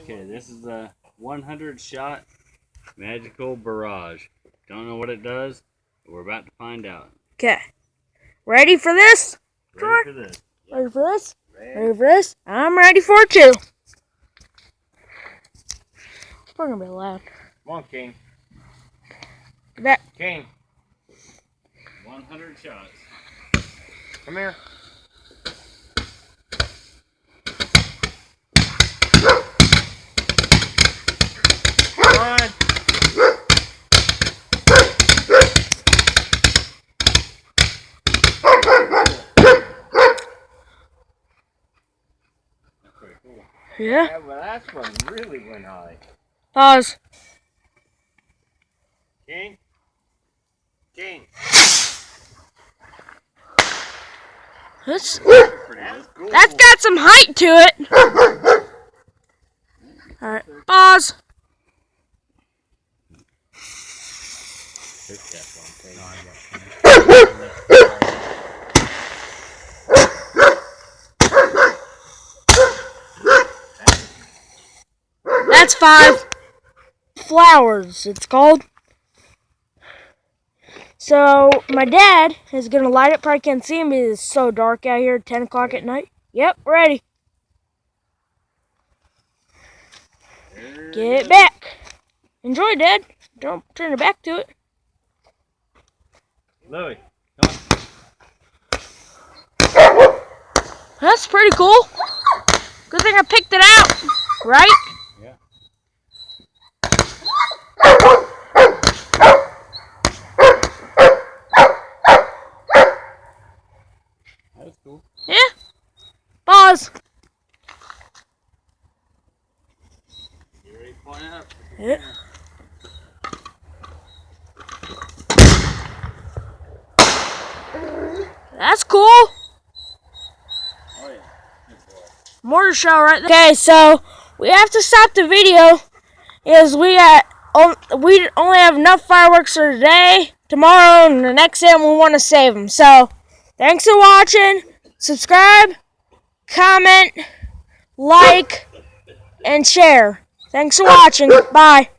Okay, this is a 100 shot magical barrage. Don't know what it does, but we're about to find out. Okay. Ready for this? Ready for this? Ready for this? Ready for this? I'm ready for it too. We're gonna be loud. Come on, King. Get back. King. 100 shots. Come here. Come on. That's pretty cool. Yeah. Yeah, well, that one really went high. Pause. King. King. That's Cool. got some height to it. Alright. Pause. That's 5 flowers, it's called. So, my dad is going to light it. Probably can't see him because it's so dark out here at 10 o'clock at night. Yep, ready. Get it back. Enjoy, Dad. Don't turn your back to it. Louie, come on. That's pretty cool. Good thing I picked it out, right? Yeah. That was cool. Yeah. Pause. You ready to point up? Yeah. That's cool. Oh yeah. Mortar shell right there. Okay, so we have to stop the video because we only have enough fireworks for today, tomorrow, and the next day, and we want to save them. So, thanks for watching. Subscribe, comment, like, and share. Thanks for watching. Bye.